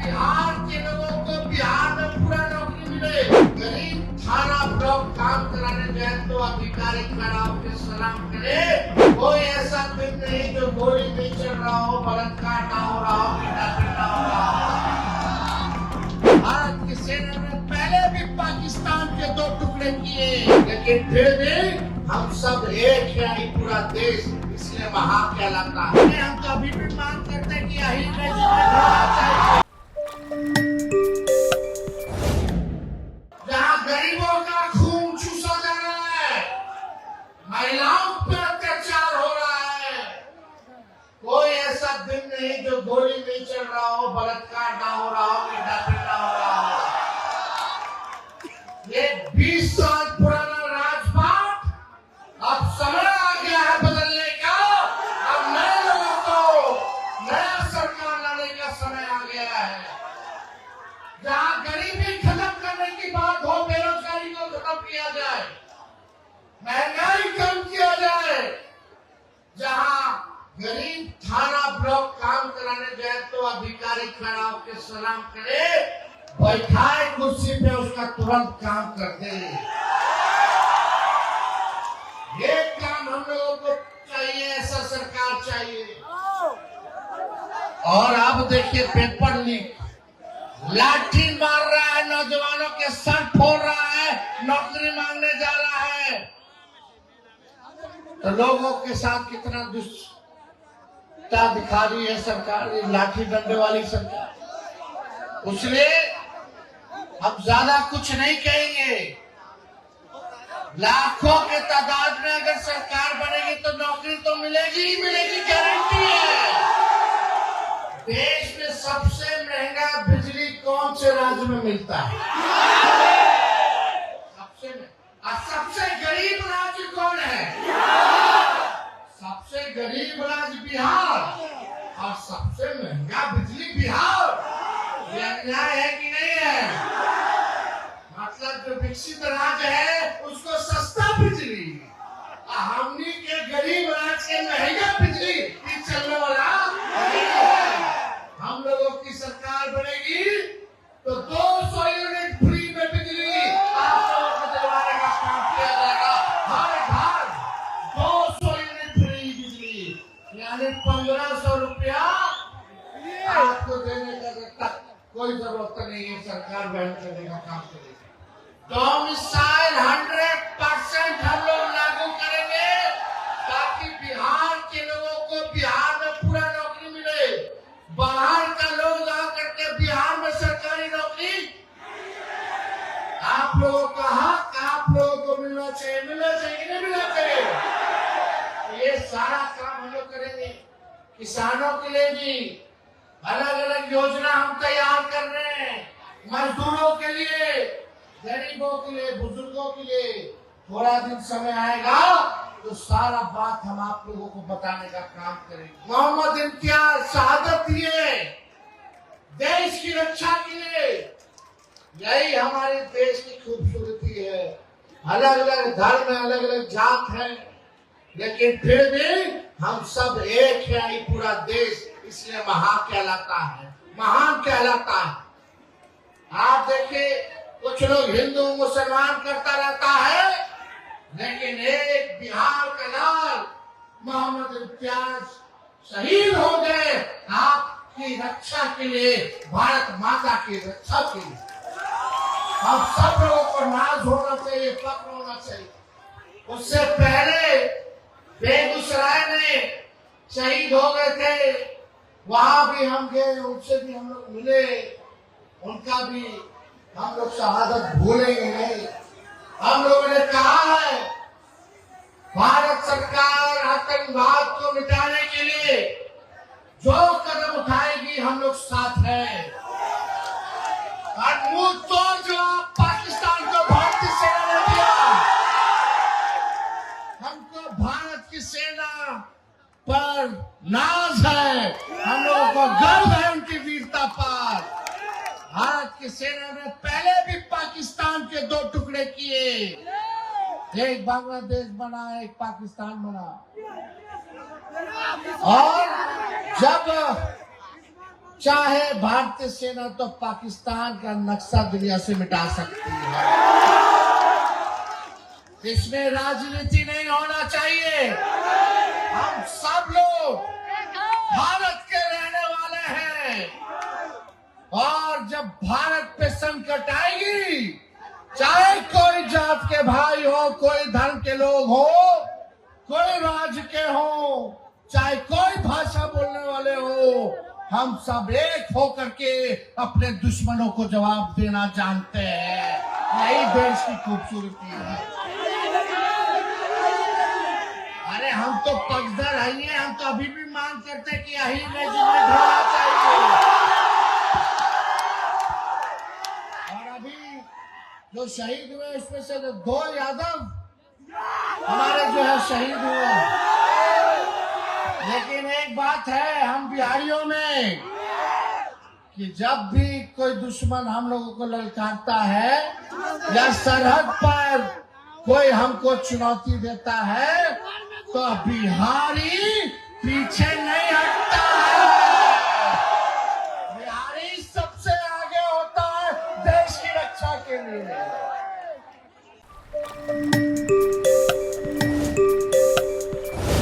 बिहार के लोगों को बिहार में पूरा नौकरी मिले। गरीब थाना ब्लॉक काम कराने जाए तो अधिकारी खड़ा होकर सलाम करे। कोई ऐसा दिन नहीं जो गोली नहीं चल रहा हो, बलात्कार ना हो रहा हो, किडनैपिंग ना हो रहा हो। भारत की सेना ने पहले भी पाकिस्तान के 2 टुकड़े किए, लेकिन फिर भी हम सब एक है, पूरा देश इसलिए वहां कहलाता है। हम कभी भी मांग करते हैं कि यही चाहिए, जहाँ गरीबों का खून चूसा जा रहा है, महिलाओं पर अत्याचार हो रहा है। कोई ऐसा दिन नहीं जो गोली नहीं चल रहा हो, बलात्कार ना हो रहा हो, किडनैपिंग ना हो रहा हो। ये 20 साल पुराना राजपाट अब समय आ गया है बदलने का। अब नए लोगों को नया सरकार लाने का समय आ गया है, जहां गरीबी खत्म करने की बात हो, बेरोजगारी को खत्म किया जाए, महंगाई कम किया जाए, जहां गरीब थाना ब्लॉक काम कराने जाए तो अधिकारी खड़ा होकर सलाम करे, बैठाए कुर्सी पे, उसका तुरंत काम कर दे। ये काम हम लोगों को चाहिए, ऐसा सरकार चाहिए। और अब देखिए पेपर लीक, लाठी मार रहा है, नौजवानों के सर फोड़ रहा है, नौकरी मांगने जा रहा है, तो लोगों के साथ कितना दुष्टता दिखा रही है सरकार, ये लाठी डंडे वाली सरकार। इसलिए हम ज्यादा कुछ नहीं कहेंगे। लाखों के तादाद में अगर सरकार बनेगी तो नौकरी तो मिलेगी ही मिलेगी, गारंटी है। देश में सबसे महंगा बिजली कौन से राज्य में मिलता है? सबसे गरीब राज्य कौन है? सबसे गरीब राज्य बिहार, और सबसे महंगा बिजली बिहार। ये अन्याय है कि नहीं है? मतलब जो विकसित राज्य है उसको सस्ता बिजली, हमनी के गरीब राज्य के महंगा बिजली चलने वाला नहीं है। हम लोगों की सरकार बनेगी तो 200 यूनिट फ्री में बिजली आप लोगों को दिलवाने का काम किया जाएगा। हर घर 200 यूनिट फ्री बिजली, यानी 1500 रुपया आपको देने का कोई जरूरत नहीं है। सरकार वहन करने का काम करेगी। डोमिसाइल 100% हम लोग लागू करेंगे, ताकि बिहार के लोगों को बिहार में पूरा नौकरी मिले। बाहर का लोग आकर के बिहार में सरकारी नौकरी, आप लोगों का हक आप लोगों को मिलना चाहिए, मिलना चाहिए कि नहीं मिलना चाहिए। ये सारा काम हम लोग करेंगे। किसानों के लिए भी अलग अलग योजना हम तैयार कर रहे हैं, मजदूरों के लिए, गरीबों के लिए, बुजुर्गों के लिए। थोड़ा दिन समय आएगा तो सारा बात हम आप लोगों को बताने का काम करेंगे। मोहम्मद इम्तियाज शहादत दिए देश की रक्षा के लिए। यही हमारे देश की खूबसूरती है। अलग अलग धर्म है, अलग अलग जात है, लेकिन फिर भी हम सब एक है, ये पूरा देश इसलिए महान कहलाता है, महान कहलाता है। आप देखिए, कुछ लोग हिंदू मुसलमान करता रहता है, लेकिन एक बिहार का लाल मोहम्मद इम्तियाज शहीद हो गए आपकी रक्षा के लिए, भारत माता की रक्षा के लिए। अब सब लोगों को नाज होना चाहिए, फख्र होना चाहिए। उससे पहले बेगूसराय में शहीद हो गए थे, वहां भी हम गए, उनसे भी हम लोग मिले, उनका भी हम लोग शहादत भूलेंगे नहीं। हम लोगों ने कहा है भारत सरकार आतंकवाद को मिटाने के लिए जो कदम उठाएगी हम लोग साथ हैं। और मुंह तोड़ जवाब पाकिस्तान को भारतीय सेना ने दिया। हमको भारत की सेना पर नाज है, हम लोगों को गर्व है उनकी वीरता पर। भारत की सेना ने पहले भी पाकिस्तान के 2 टुकड़े किए, एक बांग्लादेश बना, एक पाकिस्तान बना। और जब चाहे भारतीय सेना तो पाकिस्तान का नक्शा दुनिया से मिटा सकती है। इसमें राजनीति नहीं होना चाहिए। हम सब लोग भारत के रहने वाले हैं और जब भारत पे संकट आएगी, चाहे कोई जात के भाई हो, कोई धर्म के लोग हो, कोई राज्य के हो, चाहे कोई भाषा बोलने वाले हो, हम सब एक होकर के अपने दुश्मनों को जवाब देना जानते हैं। यही देश की खूबसूरती है। अरे हम तो पगडंडी हैं, हम तो अभी भी मांग करते हैं कि अहीर रेजिमेंट होना चाहिए। और अभी जो शहीद हुए उसमें से 2 यादव हमारे जो है शहीद हुए। लेकिन एक बात है हम बिहारियों में कि जब भी कोई दुश्मन हम लोगों को ललकारता है या सरहद पर कोई हमको चुनौती देता है तो बिहारी पीछे नहीं हटता है। बिहारी सबसे आगे होता है देश की रक्षा के लिए।